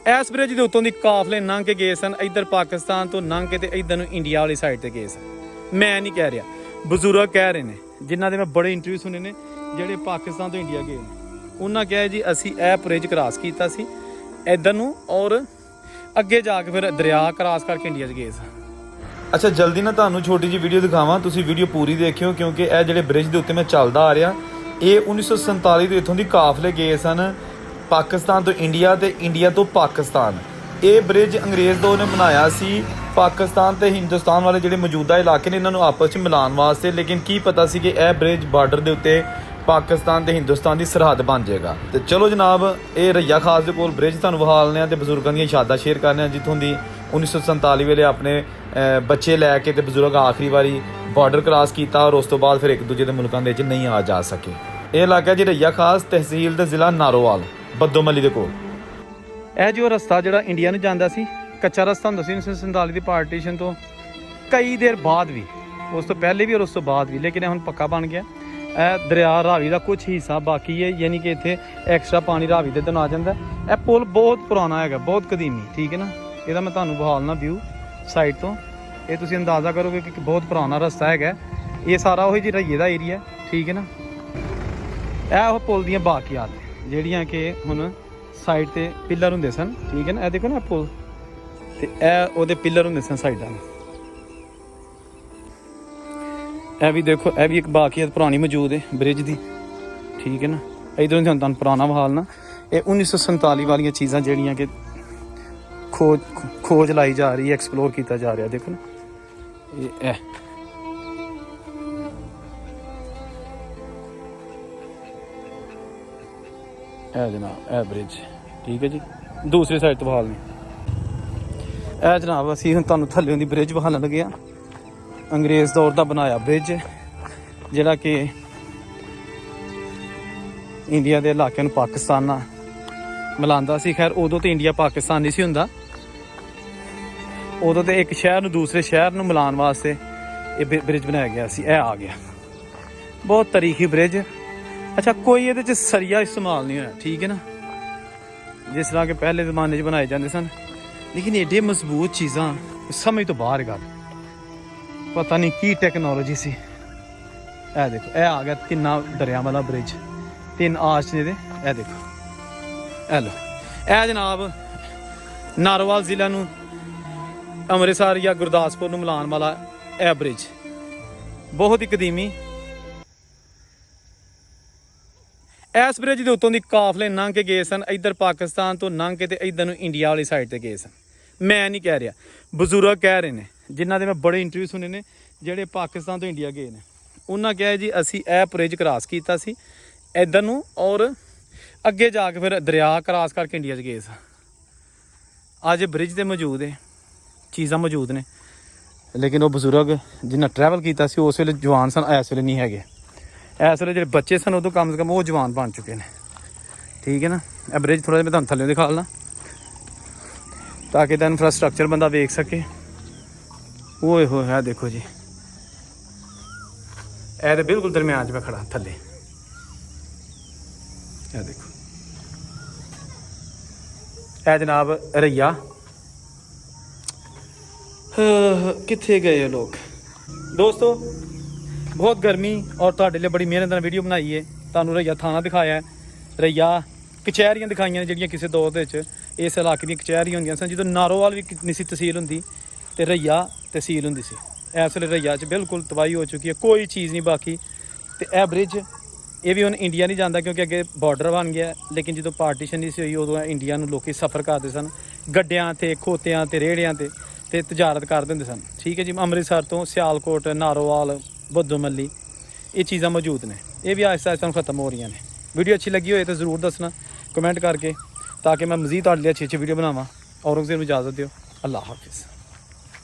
इस ब्रिज के उत्तों की काफले लंघ के गए सन, इधर पाकिस्तान तो लंघ के इधर नूं इंडिया वाली साइड ते गए सन। मैं नहीं कह रहा, बजुर्ग कह रहे हैं, जिन्हों के मैं बड़े इंटरव्यू सुने ने ਜਿਹੜੇ पाकिस्तान तो इंडिया गए उन्होंने कहा जी असी यह ब्रिज क्रॉस किया इधर नूं और अगे जाके फिर दरिया क्रॉस करके इंडिया गए सन। अच्छा जल्दी ना तुहानूं छोटी जी वीडियो दिखावां, तुसीं वीडियो पूरी देखियो क्योंकि यह जिहड़े ब्रिज के उत्ते मैं चलदा आ रहा ये 1947 ਦੇ इत्थों ਦੀ काफले गए सन पाकिस्तान तो इंडिया ते इंडिया तो पाकिस्तान। ये ब्रिज अंग्रेज़ दौर ने बनाया सी पाकिस्तान ते हिंदुस्तान वाले जिहड़े मौजूदा इलाके ने इन्हों आपस में मिलाने वास्ते, लेकिन की पता सी कि यह ब्रिज बार्डर के उत्ते पाकिस्तान ते हिंदुस्तान की सरहद बन जाएगा। तो चलो जनाब ये रैया खास के कोल ब्रिज तुहानूं विखालने ते बजुर्गों दी यादां शेयर करने जित्थों दी 1947 वेले अपने बच्चे लैके ते बजुर्ग आखिरी बारी बार्डर क्रॉस किया और उस तो बाद फिर एक दूजे के मुल्कों के नहीं आ जा सके। ये इलाका जी रैया खास तहसील ते जिला नारोवाल बद्दोमली के कोल। यह जो रस्ता जो इंडिया में जाता सी कच्चा रस्ता होंदा सी 1947 की पार्टीशन तो कई देर बाद भी, उस तो पहले भी और उस तो बाद भी, लेकिन हुण पक्का बन गया। दरिया रावी का कुछ हिस्सा बाकी है, यानी कि इत्थे एक्सट्रा पानी रावी दे आ जाता है। यह पुल बहुत पुराना है, बहुत कदीमी, ठीक है ना। यदा मैं तुहानूं विखालना व्यू साइड तो, ये तुसीं अंदाज़ा करोगे कि बहुत पुराना रस्ता है। ये सारा वही जी रैये का एरिया, ठीक है ना। यह पुल दियां बाकियात जिहड़ियां कि हुण साइड ते पिलर हुंदे सन, ठीक है ना। देखो ना पुल ते ओहदे पिलर हुंदे सन साइडां में। यह भी देखो, यह भी एक बाकियत पुरानी मौजूद है ब्रिज की, ठीक है ना। इधरों से तुहानूं पुराना विखालना। ये 1947 वाली चीज़ां जिहड़ियां कि खोज लाई जा रही है, एक्सप्लोर किया जा रहा। देखो ना ये जनाब ए ब्रिज, ठीक है जी। दूसरी साइड तो विखालनी ए जनाब असीं हुण तुहानूं थल्ले दी ब्रिज विखालन लगे आ। अंग्रेज़ दौर का बनाया ब्रिज जिहड़ा कि इंडिया के इलाके नूं पाकिस्तान नाल मिलांदा सी। खैर उदों तो इंडिया पाकिस्तान नहीं सी हुंदा, उदों तो एक शहर नूं दूसरे शहर नूं मिलाने वास्ते ये ब्रिज बनाया गया सी। यह आ गया बहुत तारीखी ब्रिज। अच्छा कोई ये सरिया इस्तेमाल नहीं होया, ठीक है ना, जिस तरह के पहले जमाने बनाए जाते सन, लेकिन एडे मजबूत चीज़ां समझ तो बाहर गल, पता नहीं की टैक्नोलॉजी सी। ए देखो ए आ गया तिन्ना दरिया वाला ब्रिज, 3 आर्च ने दे। ए देखो ए लो ए जनाब नारोवाल जिला नूं अमृतसर या गुरदासपुर नूं मिलान वाला ए ब्रिज बहुत ही कदीमी। इस ब्रिज के उत्तों की काफले लंघ के गए सन, इधर पाकिस्तान तो लंघ के इधर नूं इंडिया वाली साइड ते गए सन। मैं नहीं कह रहा, बजुर्ग कह रहे हैं, जिन्हों के मैं बड़े इंटरव्यू सुने ने जिहड़े पाकिस्तान तो इंडिया गए हैं। उन्होंने कहा जी असी यह ब्रिज क्रॉस किया इधर नूं और अगे जाके फिर दरिया क्रॉस करके इंडिया गए सन। अज ब्रिज तो मौजूद है, चीज़ां मौजूद ने, लेकिन वो बजुर्ग जिन्हें ट्रैवल किया उस वेले जवान सन, इस वेले नहीं है। इस वेले जो बच्चे सन उदों कम से कम वो जवान बन चुके हैं, ठीक है ना। यह ब्रिज थोड़ा जिहा मैं तुहानूं थल्ले दिखालना ताकि इहदा इंफ्रास्ट्रक्चर बंदा वेख सके। ओए हो है देखो जी, ए तो बिल्कुल दरम्यान में खड़ा थल्ले। ए देखो ए जनाब रैया। कित्थे गए लोग दोस्तों, बहुत गर्मी और तुहाडे लिए बड़ी मेहनत नाल वीडियो बनाई है। तुहानूं रैया थाना दिखाया है, रैया कचहरियां दिखाइयां ने जिहड़ियां किसी दौर दे विच इस इलाके दी कचहरियां होंदियां सन। जदों नारोवाल भी नहीं सी तहसील हुंदी ते रैया तहसील हुंदी सी। इस वेले रैया च बिल्कुल तबाही हो चुकी है, कोई चीज़ नहीं बाकी। तो यह ब्रिज ये भी हुण इंडिया नहीं जाता क्योंकि अगे बॉर्डर बन गया, लेकिन जो पार्टीशन नहीं सी हुई उदों इंडिया नूं लोग सफ़र करते सन गड्डियां ते खोतियां ते रेहड़ियां ते तजारत करते होंदे सन, ठीक है जी। अमृतसर तो सियालकोट नारोवाल बद्दोमली ये चीज़ां मौजूद ने, ये भी आहिस्ता आहिस्ता खत्म हो रही हैं। वीडियो अच्छी लगी हो तो ज़रूर दसना कमेंट करके, ताकि मैं मज़ीद तुहाडे लिए अच्छी अच्छी वीडियो बनावां। औरंगज़ेब नूं इजाज़त दिओ। अल्लाह हाफिज़।